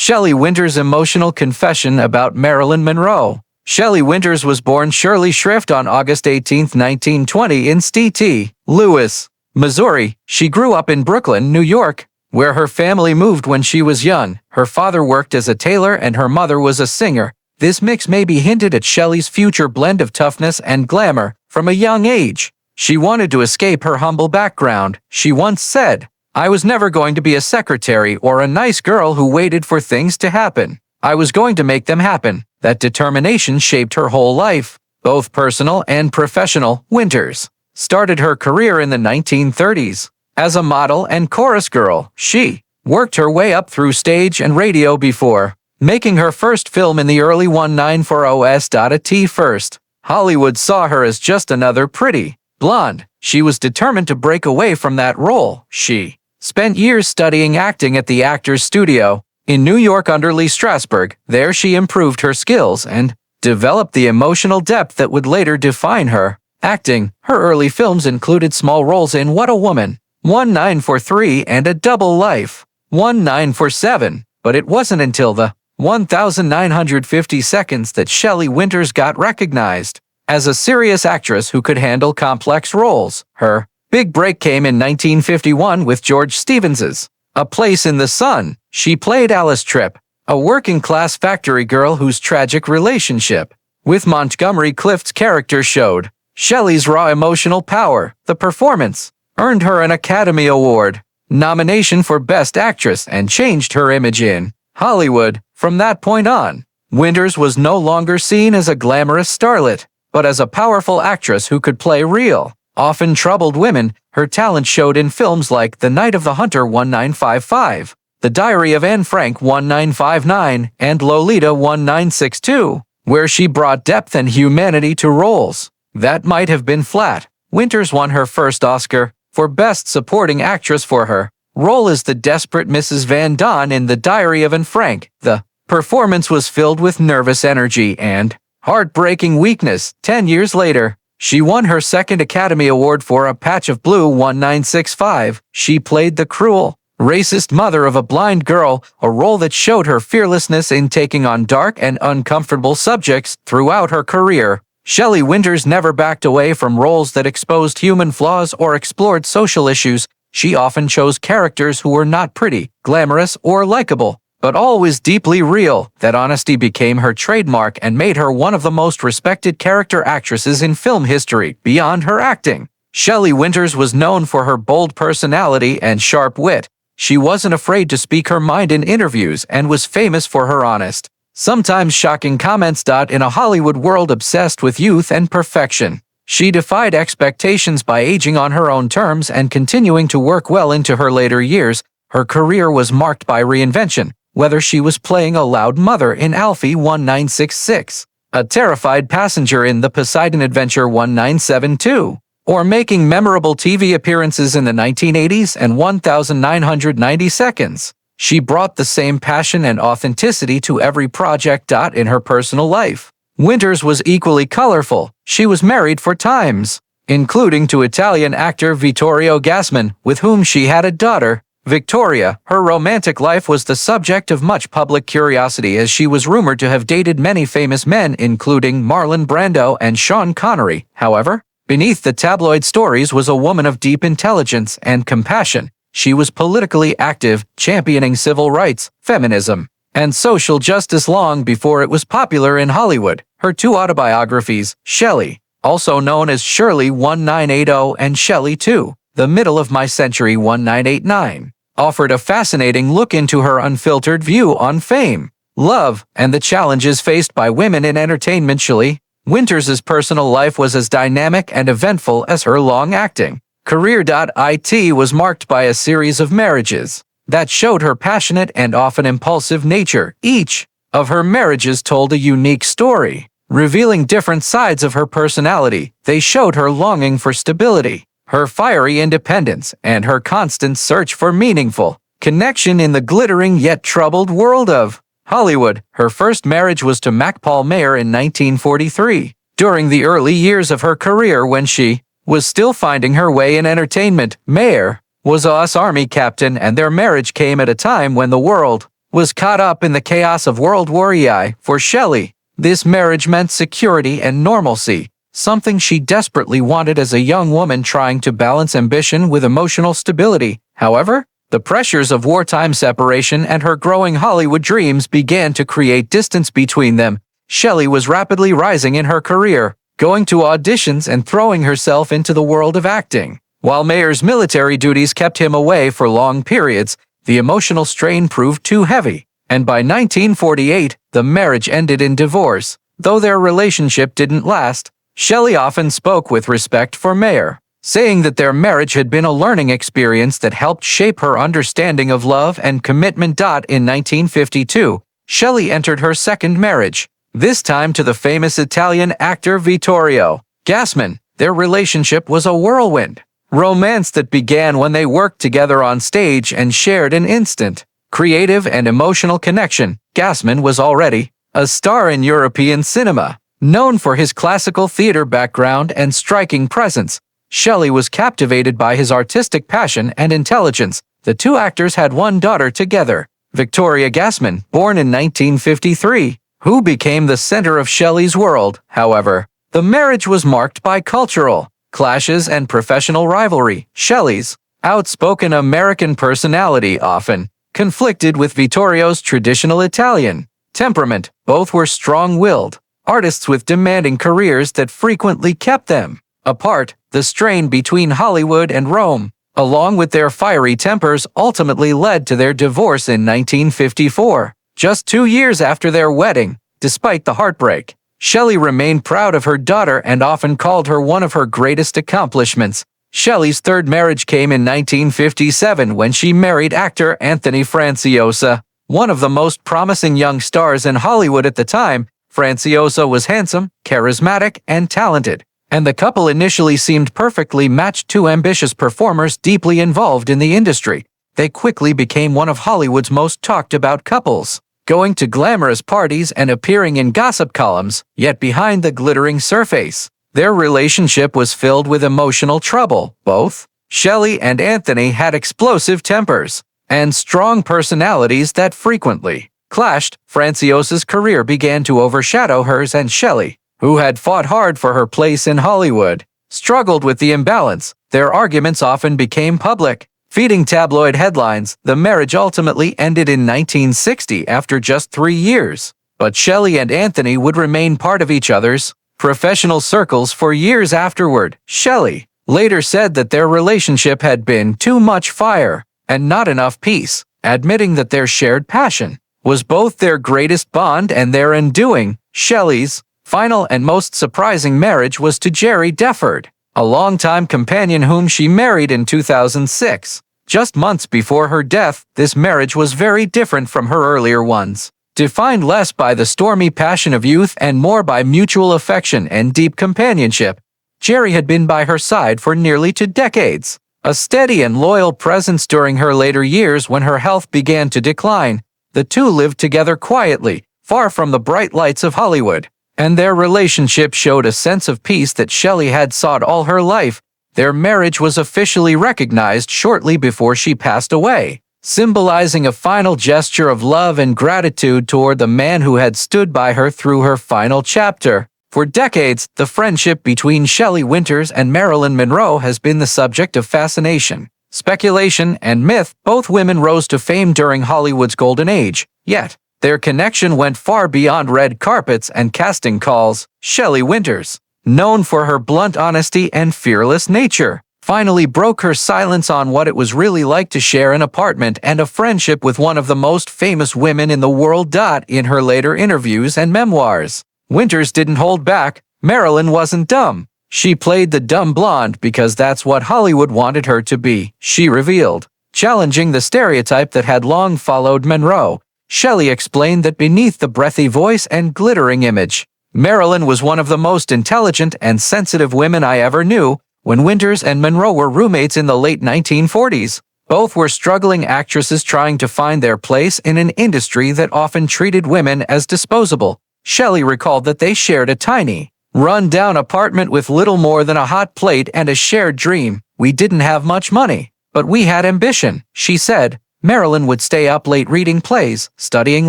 Shelley Winters' emotional confession about Marilyn Monroe. Shelley Winters was born Shirley Shrift on August 18, 1920 in St. Louis, Missouri. She grew up in Brooklyn, New York, where her family moved when she was young. Her father worked as a tailor and her mother was a singer. This mix maybe hinted at Shelley's future blend of toughness and glamour from a young age. She wanted to escape her humble background. She once said, "I was never going to be a secretary or a nice girl who waited for things to happen. I was going to make them happen." That determination shaped her whole life, both personal and professional. Winters started her career in the 1930s. As a model and chorus girl, she worked her way up through stage and radio before making her first film in the early 1940s. At first, Hollywood saw her as just another pretty blonde. She was determined to break away from that role. She spent years studying acting at the Actors Studio in New York under Lee Strasberg. There she improved her skills and developed the emotional depth that would later define her acting. Her early films included small roles in What a Woman, 1943, and A Double Life, 1947. But it wasn't until the 1950 seconds that Shelley Winters got recognized as a serious actress who could handle complex roles. Her big break came in 1951 with George Stevens's A Place in the Sun. She played Alice Tripp, a working-class factory girl whose tragic relationship with Montgomery Clift's character showed Shelley's raw emotional power. The performance earned her an Academy Award nomination for Best Actress and changed her image in Hollywood. From that point on, Winters was no longer seen as a glamorous starlet, but as a powerful actress who could play real, often troubled women. Her talent showed in films like The Night of the Hunter 1955, The Diary of Anne Frank 1959, and Lolita 1962, where she brought depth and humanity to roles that might have been flat. Winters won her first Oscar for Best Supporting Actress for her role as the desperate Mrs. Van Don in The Diary of Anne Frank. The performance was filled with nervous energy and heartbreaking weakness. 10 years later, she won her second Academy Award for A Patch of Blue 1965. She played the cruel, racist mother of a blind girl, a role that showed her fearlessness in taking on dark and uncomfortable subjects. Throughout her career, Shelley Winters never backed away from roles that exposed human flaws or explored social issues. She often chose characters who were not pretty, glamorous, or likable, but always deeply real. That honesty became her trademark and made her one of the most respected character actresses in film history. Beyond her acting, Shelley Winters was known for her bold personality and sharp wit. She wasn't afraid to speak her mind in interviews and was famous for her honest, sometimes shocking comments. In a Hollywood world obsessed with youth and perfection, she defied expectations by aging on her own terms and continuing to work well into her later years. Her career was marked by reinvention, whether she was playing a loud mother in Alfie 1966, a terrified passenger in The Poseidon Adventure 1972, or making memorable TV appearances in the 1980s and 1990 Seconds. She brought the same passion and authenticity to every project. In her personal life, Winters was equally colorful. She was married 4 times, including to Italian actor Vittorio Gassman, with whom she had a daughter, Victoria. Her romantic life was the subject of much public curiosity as she was rumored to have dated many famous men, including Marlon Brando and Sean Connery. However, beneath the tabloid stories was a woman of deep intelligence and compassion. She was politically active, championing civil rights, feminism, and social justice long before it was popular in Hollywood. Her 2 autobiographies, Shelley, also known as Shirley 1980 and Shelley 2, The Middle of My Century 1989, offered a fascinating look into her unfiltered view on fame, love, and the challenges faced by women in entertainment. Shelley Winters' personal life was as dynamic and eventful as her long acting career. It was marked by a series of marriages that showed her passionate and often impulsive nature. Each of her marriages told a unique story, revealing different sides of her personality. They showed her longing for stability, her fiery independence, and her constant search for meaningful connection in the glittering yet troubled world of Hollywood. Her first marriage was to Mac Paul Mayer in 1943, during the early years of her career when she was still finding her way in entertainment. Mayer was a U.S. Army captain, and their marriage came at a time when the world was caught up in the chaos of World War II. For Shelley, this marriage meant security and normalcy, something she desperately wanted as a young woman trying to balance ambition with emotional stability. However, the pressures of wartime separation and her growing Hollywood dreams began to create distance between them. Shelley was rapidly rising in her career, going to auditions and throwing herself into the world of acting. While Mayer's military duties kept him away for long periods, the emotional strain proved too heavy, and by 1948, the marriage ended in divorce. Though their relationship didn't last, Shelley often spoke with respect for Mayer, saying that their marriage had been a learning experience that helped shape her understanding of love and commitment. In 1952, Shelley entered her second marriage, this time to the famous Italian actor Vittorio Gassman. Their relationship was a whirlwind romance that began when they worked together on stage and shared an instant, creative and emotional connection. Gassman was already a star in European cinema, known for his classical theater background and striking presence. Shelley was captivated by his artistic passion and intelligence. The two actors had one daughter together, Victoria Gassman, born in 1953, who became the center of Shelley's world. However, the marriage was marked by cultural clashes and professional rivalry. Shelley's outspoken American personality often conflicted with Vittorio's traditional Italian temperament. Both were strong-willed artists with demanding careers that frequently kept them apart. The strain between Hollywood and Rome, along with their fiery tempers, ultimately led to their divorce in 1954, just 2 years after their wedding. Despite the heartbreak, Shelley remained proud of her daughter and often called her one of her greatest accomplishments. Shelley's third marriage came in 1957 when she married actor Anthony Franciosa, one of the most promising young stars in Hollywood at the time. Franciosa was handsome, charismatic, and talented, and the couple initially seemed perfectly matched. Two ambitious performers deeply involved in the industry, they quickly became one of Hollywood's most talked about couples, going to glamorous parties and appearing in gossip columns. Yet behind the glittering surface, their relationship was filled with emotional trouble. Both Shelley and Anthony had explosive tempers and strong personalities that frequently clashed. Franciosa's career began to overshadow hers, and Shelley, who had fought hard for her place in Hollywood, struggled with the imbalance. Their arguments often became public, feeding tabloid headlines. The marriage ultimately ended in 1960 after just 3 years, but Shelley and Anthony would remain part of each other's professional circles for years afterward. Shelley later said that their relationship had been too much fire and not enough peace, admitting that their shared passion was both their greatest bond and their undoing. Shelley's final and most surprising marriage was to Jerry Deford, a longtime companion whom she married in 2006. Just months before her death, this marriage was very different from her earlier ones, defined less by the stormy passion of youth and more by mutual affection and deep companionship. Jerry had been by her side for nearly 2 decades, a steady and loyal presence during her later years when her health began to decline. The two lived together quietly, far from the bright lights of Hollywood, and their relationship showed a sense of peace that Shelley had sought all her life. Their marriage was officially recognized shortly before she passed away, symbolizing a final gesture of love and gratitude toward the man who had stood by her through her final chapter. For decades, the friendship between Shelley Winters and Marilyn Monroe has been the subject of fascination, speculation, and myth. Both women rose to fame during Hollywood's golden age, yet their connection went far beyond red carpets and casting calls. Shelley Winters, known for her blunt honesty and fearless nature, finally broke her silence on what it was really like to share an apartment and a friendship with one of the most famous women in the world. In her later interviews and memoirs, Winters didn't hold back. Marilyn wasn't dumb. She played the dumb blonde because that's what Hollywood wanted her to be, she revealed, challenging the stereotype that had long followed Monroe. Shelley explained that beneath the breathy voice and glittering image, Marilyn was one of the most intelligent and sensitive women I ever knew. When Winters and Monroe were roommates in the late 1940s, both were struggling actresses trying to find their place in an industry that often treated women as disposable. Shelley recalled that they shared a tiny, run-down apartment with little more than a hot plate and a shared dream. We didn't have much money, but we had ambition, she said. Marilyn would stay up late reading plays, studying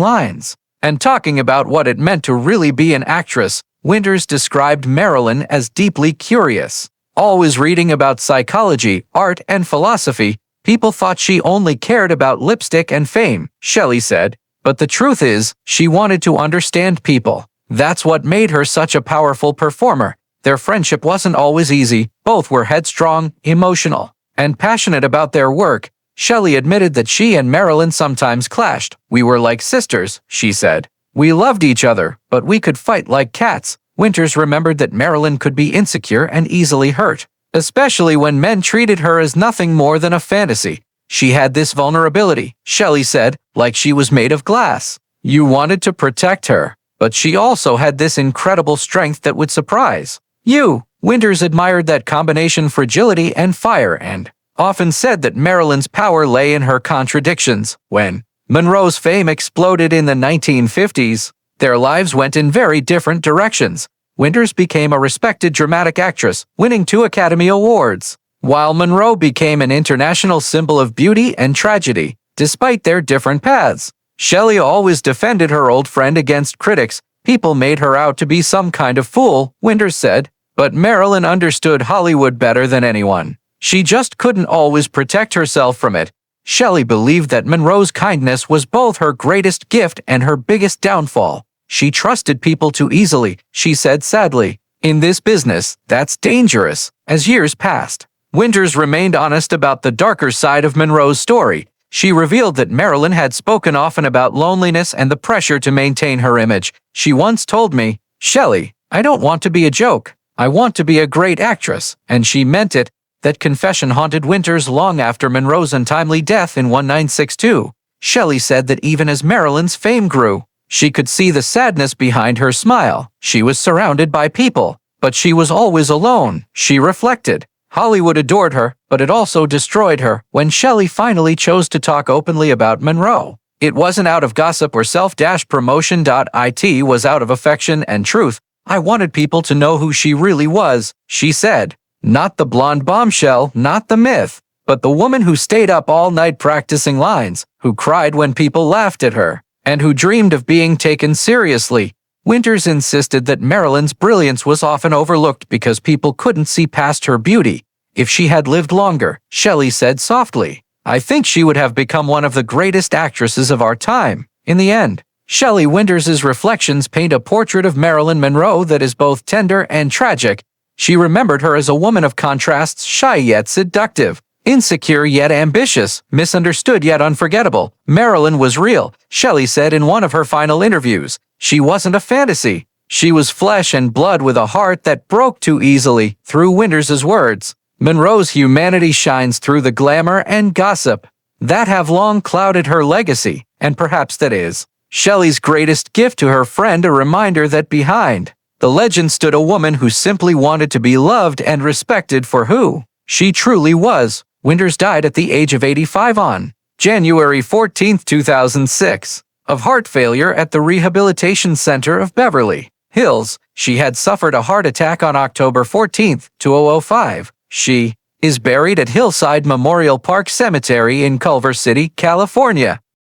lines, and talking about what it meant to really be an actress. Winters described Marilyn as deeply curious, always reading about psychology, art, and philosophy. People thought she only cared about lipstick and fame, Shelley said. But the truth is, she wanted to understand people. That's what made her such a powerful performer. Their friendship wasn't always easy. Both were headstrong, emotional, and passionate about their work. Shelley admitted that she and Marilyn sometimes clashed. "We were like sisters," she said. "We loved each other, but we could fight like cats." Winters remembered that Marilyn could be insecure and easily hurt, especially when men treated her as nothing more than a fantasy. She had this vulnerability, Shelley said, like she was made of glass. You wanted to protect her, but she also had this incredible strength that would surprise you. Winters admired that combination, fragility and fire, and often said that Marilyn's power lay in her contradictions. When Monroe's fame exploded in the 1950s, their lives went in very different directions. Winters became a respected dramatic actress, winning 2 Academy Awards, while Monroe became an international symbol of beauty and tragedy. Despite their different paths, Shelley always defended her old friend against critics. People made her out to be some kind of fool, Winters said, but Marilyn understood Hollywood better than anyone. She just couldn't always protect herself from it. Shelley believed that Monroe's kindness was both her greatest gift and her biggest downfall. She trusted people too easily, she said sadly. In this business, that's dangerous. As years passed, Winters remained honest about the darker side of Monroe's story. She revealed that Marilyn had spoken often about loneliness and the pressure to maintain her image. She once told me, "Shelley, I don't want to be a joke. I want to be a great actress," and she meant it. That confession haunted Winters long after Monroe's untimely death in 1962. Shelley said that even as Marilyn's fame grew, she could see the sadness behind her smile. She was surrounded by people, but she was always alone, she reflected. Hollywood adored her, but it also destroyed her. When Shelley finally chose to talk openly about Monroe, it wasn't out of gossip or self-promotion. It was out of affection and truth. "I wanted people to know who she really was," she said. Not the blonde bombshell, not the myth, but the woman who stayed up all night practicing lines, who cried when people laughed at her, and who dreamed of being taken seriously. Winters insisted that Marilyn's brilliance was often overlooked because people couldn't see past her beauty. If she had lived longer, Shelley said softly, "I think she would have become one of the greatest actresses of our time." In the end, Shelley Winters' reflections paint a portrait of Marilyn Monroe that is both tender and tragic. She remembered her as a woman of contrasts, shy yet seductive, insecure yet ambitious, misunderstood yet unforgettable. Marilyn was real, Shelley said in one of her final interviews. She wasn't a fantasy. She was flesh and blood with a heart that broke too easily. Through Winters' words, Monroe's humanity shines through the glamour and gossip that have long clouded her legacy, and perhaps that is Shelley's greatest gift to her friend, a reminder that behind the legend stood a woman who simply wanted to be loved and respected for who she truly was. Winters died at the age of 85 on January 14, 2006, of heart failure at the Rehabilitation Center of Beverly Hills. She had suffered a heart attack on October 14, 2005. She is buried at Hillside Memorial Park Cemetery in Culver City, California.